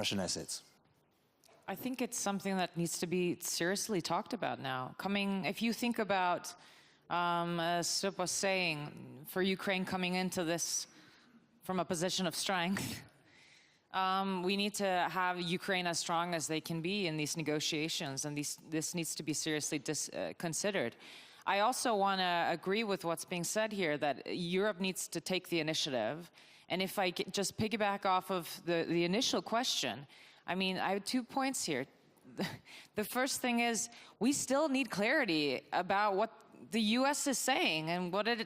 Russian assets? I think it's something that needs to be seriously talked about now. If you think about, as Stubb was saying, for Ukraine coming into this from a position of strength, we need to have Ukraine as strong as they can be in these negotiations, and this needs to be seriously considered. I also want to agree with what's being said here, that Europe needs to take the initiative. And if I just piggyback off of the initial question, I mean, I have 2 points here. The first thing is, we still need clarity about what the US is saying and what it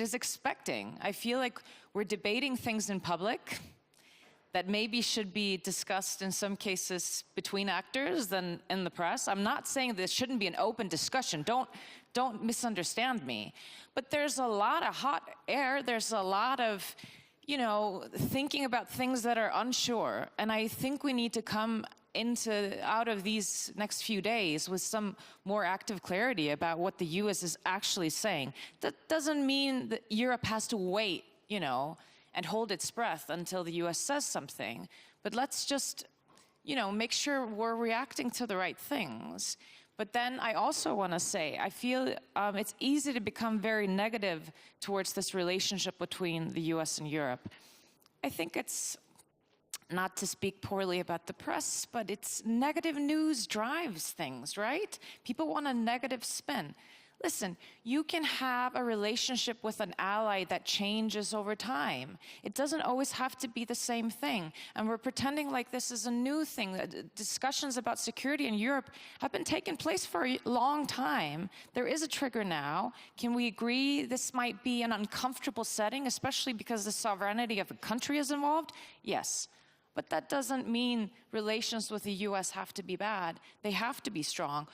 is expecting. I feel like we're debating things in public that maybe should be discussed in some cases between actors than in the press. I'm not saying this shouldn't be an open discussion. Don't misunderstand me. But there's a lot of hot air. There's a lot of, thinking about things that are unsure. And I think we need to come out of these next few days with some more active clarity about what the US is actually saying. That doesn't mean that Europe has to wait, and hold its breath until the US says something. But let's just, make sure we're reacting to the right things. But then I also want to say, I feel it's easy to become very negative towards this relationship between the US and Europe. I think it's, not to speak poorly about the press, but it's negative news drives things, right? People want a negative spin. Listen, you can have a relationship with an ally that changes over time. It doesn't always have to be the same thing. And we're pretending like this is a new thing. Discussions about security in Europe have been taking place for a long time. There is a trigger now. Can we agree this might be an uncomfortable setting, especially because the sovereignty of a country is involved? Yes. But that doesn't mean relations with the US have to be bad. They have to be strong.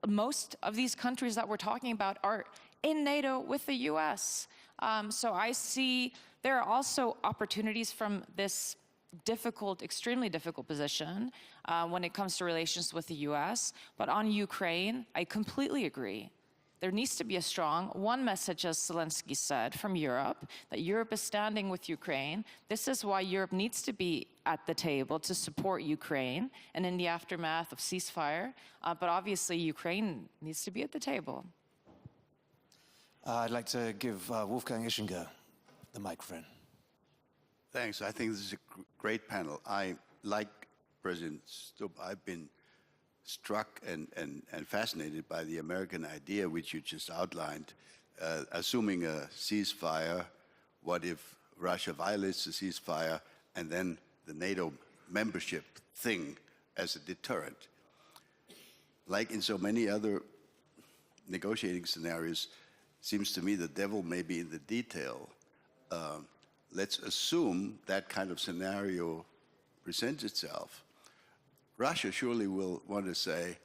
Most of these countries that we're talking about are in NATO with the US. So I see there are also opportunities from this extremely difficult position when it comes to relations with the US. But on Ukraine, I completely agree. There needs to be a strong one message, as Zelensky said, from Europe, that Europe is standing with Ukraine. This is why Europe needs to be at the table to support Ukraine and in the aftermath of ceasefire. But obviously, Ukraine needs to be at the table. I'd like to give Wolfgang Ischinger the microphone. Thanks. I think this is a great panel. I like President Stubb. I've been struck and fascinated by the American idea, which you just outlined, assuming a ceasefire. What if Russia violates the ceasefire, and then the NATO membership thing as a deterrent? Like in so many other negotiating scenarios, seems to me the devil may be in the detail. Let's assume that kind of scenario presents itself. Russia surely will want to say,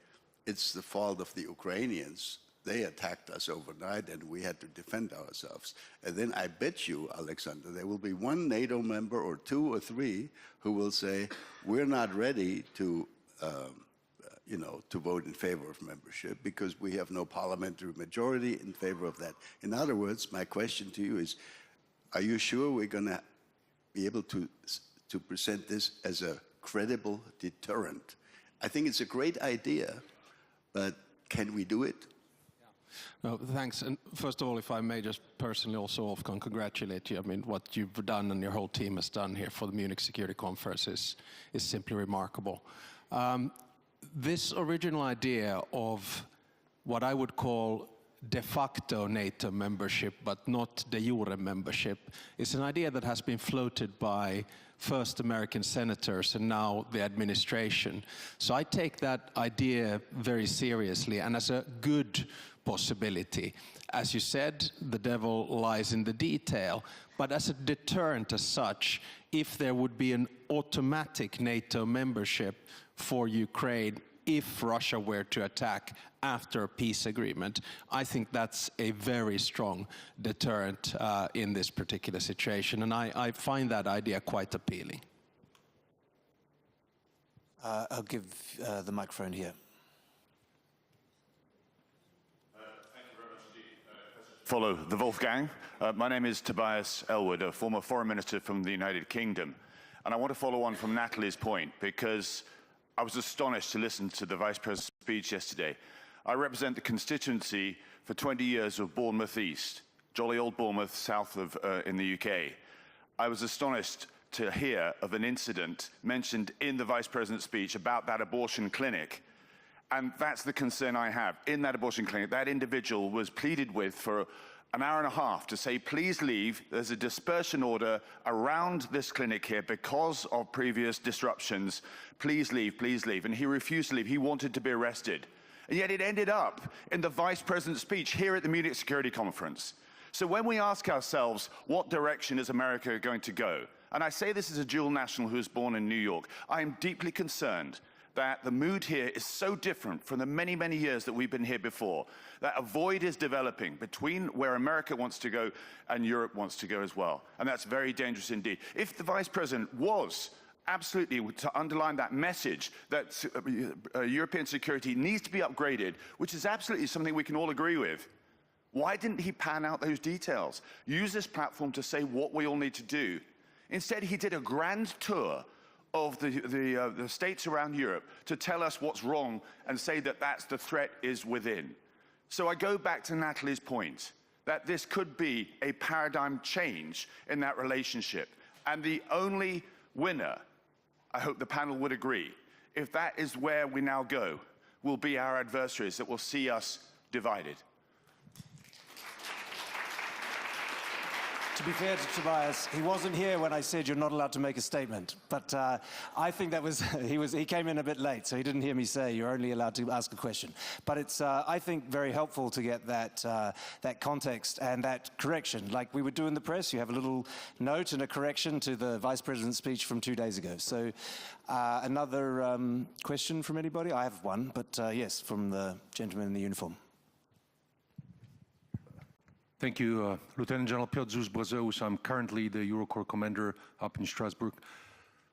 it's the fault of the Ukrainians. They attacked us overnight and we had to defend ourselves. And then I bet you, Alexander, there will be one NATO member or two or three who will say, we're not ready to, to vote in favor of membership because we have no parliamentary majority in favor of that. In other words, my question to you is, are you sure we're going to be able to present this as a credible deterrent? I think it's a great idea, but can we do it? No, thanks. And first of all, if I may just personally also, Wolfgang, congratulate you. I mean, what you've done and your whole team has done here for the Munich Security Conference is simply remarkable. This original idea of what I would call de facto NATO membership, but not de jure membership, is an idea that has been floated by first American senators and now the administration. So I take that idea very seriously and as a good possibility. As you said, the devil lies in the detail, but as a deterrent as such, if there would be an automatic NATO membership for Ukraine if Russia were to attack after a peace agreement, I think that's a very strong deterrent in this particular situation, and I find that idea quite appealing. I'll give the microphone here. Thank you very much indeed. Follow the Wolfgang. My name is Tobias Elwood, a former foreign minister from the United Kingdom. And I want to follow on from Natalie's point, because I was astonished to listen to the Vice President's speech yesterday. I represent the constituency for 20 years of Bournemouth East, jolly old Bournemouth, south of in the UK. I was astonished to hear of an incident mentioned in the Vice President's speech about that abortion clinic. And that's the concern I have. In that abortion clinic, that individual was pleaded with for an hour and a half to say, please leave. There's a dispersion order around this clinic here because of previous disruptions. Please leave, please leave. And he refused to leave. He wanted to be arrested. And yet it ended up in the Vice President's speech here at the Munich Security Conference. So when we ask ourselves, what direction is America going to go? And I say this as a dual national who was born in New York. I am deeply concerned that the mood here is so different from the many, many years that we've been here before, that a void is developing between where America wants to go and Europe wants to go as well. And that's very dangerous indeed. If the Vice President was absolutely to underline that message that European security needs to be upgraded, which is absolutely something we can all agree with, why didn't he pan out those details? Use this platform to say what we all need to do. Instead, he did a grand tour of the states around Europe to tell us what's wrong and say that the threat is within. So I go back to Natalie's point, that this could be a paradigm change in that relationship. And the only winner, I hope the panel would agree, if that is where we now go, will be our adversaries that will see us divided. To be fair to Tobias, he wasn't here when I said you're not allowed to make a statement. But I think that was he came in a bit late, so he didn't hear me say you're only allowed to ask a question. But it's, I think, very helpful to get that context and that correction. Like we would do in the press, you have a little note and a correction to the Vice President's speech from 2 days ago. So another question from anybody? I have one, but yes, from the gentleman in the uniform. Thank you, Lieutenant General Piotr Zusz-Brazeus. I'm currently the Eurocorps commander up in Strasbourg.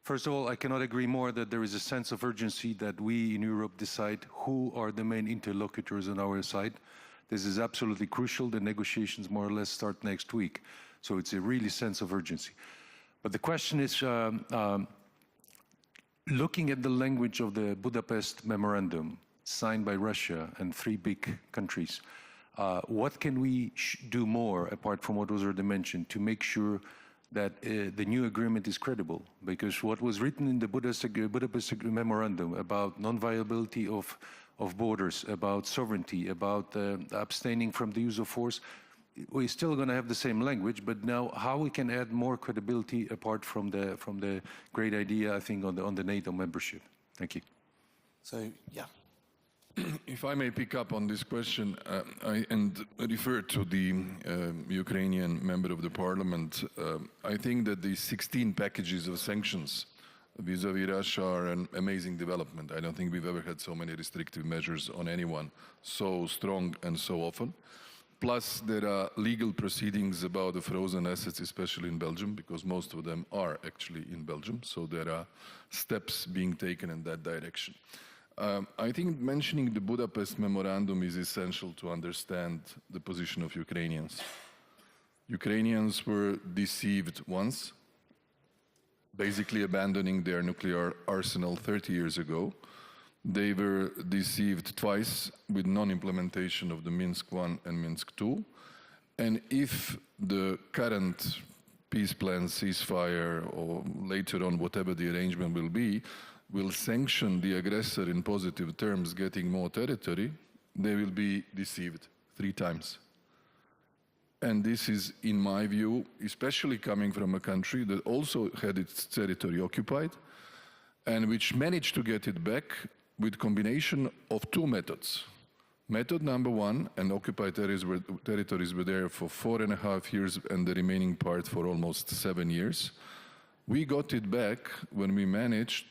First of all, I cannot agree more that there is a sense of urgency that we in Europe decide who are the main interlocutors on our side. This is absolutely crucial. The negotiations more or less start next week. So it's a really sense of urgency. But the question is, looking at the language of the Budapest Memorandum signed by Russia and 3 big countries, what can we do more, apart from what was already mentioned, to make sure that the new agreement is credible? Because what was written in the Budapest Memorandum about non-viability of borders, about sovereignty, about abstaining from the use of force, we're still going to have the same language, but now how we can add more credibility apart from the great idea, I think, on the NATO membership. Thank you. So, yeah. If I may pick up on this question and refer to the Ukrainian member of the parliament, I think that the 16 packages of sanctions vis-à-vis Russia are an amazing development. I don't think we've ever had so many restrictive measures on anyone so strong and so often. Plus, there are legal proceedings about the frozen assets, especially in Belgium, because most of them are actually in Belgium. So there are steps being taken in that direction. I think mentioning the Budapest Memorandum is essential to understand the position of Ukrainians. Ukrainians were deceived once, basically abandoning their nuclear arsenal 30 years ago. They were deceived twice with non-implementation of the Minsk I and Minsk II. And if the current peace plan, ceasefire, or later on whatever the arrangement will be, will sanction the aggressor in positive terms getting more territory, they will be deceived 3 times. And this is, in my view, especially coming from a country that also had its territory occupied and which managed to get it back with combination of 2 methods. Method number 1, and occupied territories were there for 4.5 years and the remaining part for almost 7 years. We got it back when we managed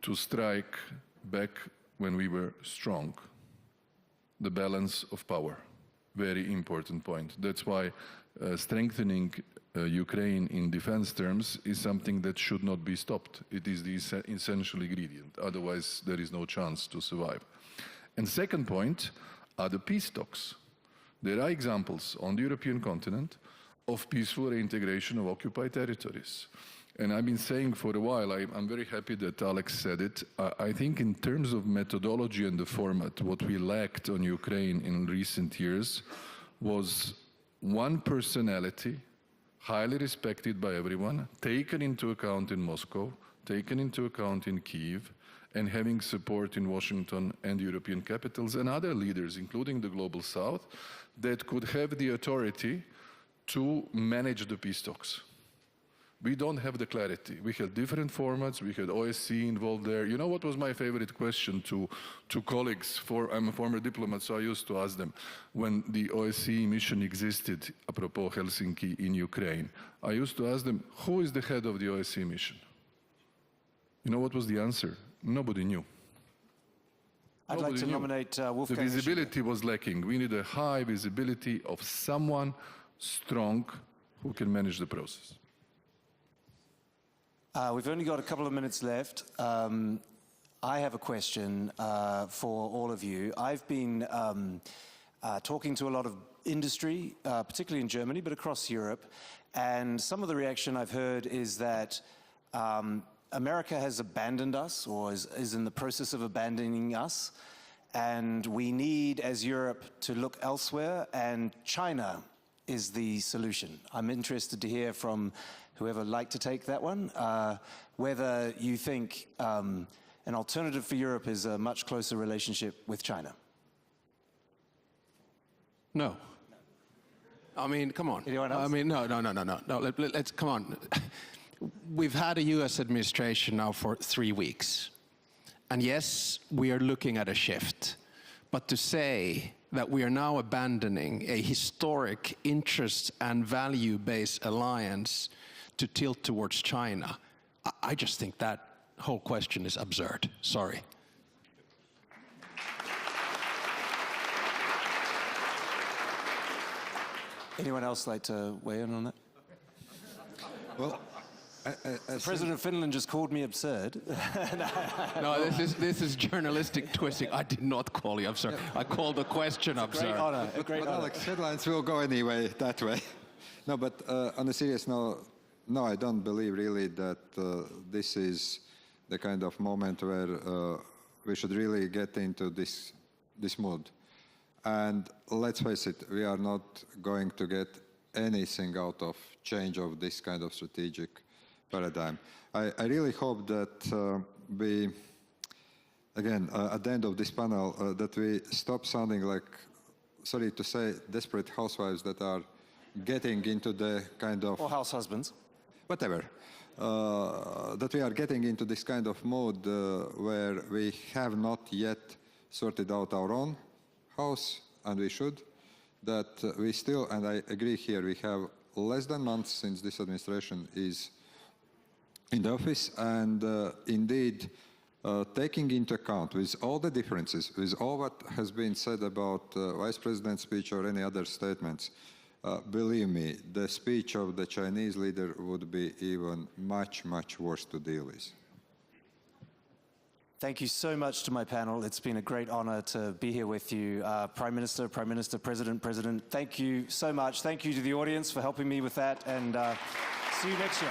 to strike back when we were strong. The balance of power, very important point. That's why strengthening Ukraine in defense terms is something that should not be stopped. It is the essential ingredient. Otherwise, there is no chance to survive. And second point are the peace talks. There are examples on the European continent of peaceful reintegration of occupied territories. And I've been saying for a while, I'm very happy that Alex said it. I think in terms of methodology and the format, what we lacked on Ukraine in recent years was one personality, highly respected by everyone, taken into account in Moscow, taken into account in Kyiv, and having support in Washington and European capitals and other leaders, including the Global South, that could have the authority to manage the peace talks. We don't have the clarity. We had different formats. We had OSCE involved there. You know what was my favorite question to colleagues? I'm a former diplomat, so I used to ask them, when the OSCE mission existed, apropos Helsinki in Ukraine, I used to ask them, who is the head of the OSCE mission? You know what was the answer? Nobody knew. I'd like to nominate Wolfgang. The visibility was lacking. We need a high visibility of someone strong who can manage the process. We've only got a couple of minutes left. I have a question for all of you. I've been talking to a lot of industry, particularly in Germany, but across Europe, and some of the reaction I've heard is that America has abandoned us, or is in the process of abandoning us, and we need, as Europe, to look elsewhere, and China is the solution. I'm interested to hear from whoever would like to take that one, whether you think an alternative for Europe is a much closer relationship with China. No. I mean, come on. Anyone else? I mean, no. Let's come on. We've had a U.S. administration now for 3 weeks. And yes, we are looking at a shift. But to say that we are now abandoning a historic interest and value-based alliance to tilt towards China, I just think that whole question is absurd. Sorry. Anyone else like to weigh in on that? Well, the President of Finland just called me absurd. No, this is journalistic twisting. I did not call you absurd. I called the question absurd. Great honor. A great but honor. Alex, headlines will go anyway that way. No, but on a serious note, no, I don't believe really that this is the kind of moment where we should really get into this mood. And let's face it, we are not going to get anything out of change of this kind of strategic paradigm. I really hope that we, again, at the end of this panel, that we stop sounding like, sorry to say, desperate housewives that are getting into the kind of... Or house husbands. Whatever. That we are getting into this kind of mode where we have not yet sorted out our own house, and we should. That we still, and I agree here, we have less than months since this administration is in the office, and indeed, taking into account with all the differences, with all what has been said about Vice President's speech or any other statements, believe me, the speech of the Chinese leader would be even much, much worse to deal with. Thank you so much to my panel. It's been a great honor to be here with you. Prime Minister, President, thank you so much. Thank you to the audience for helping me with that, and see you next year.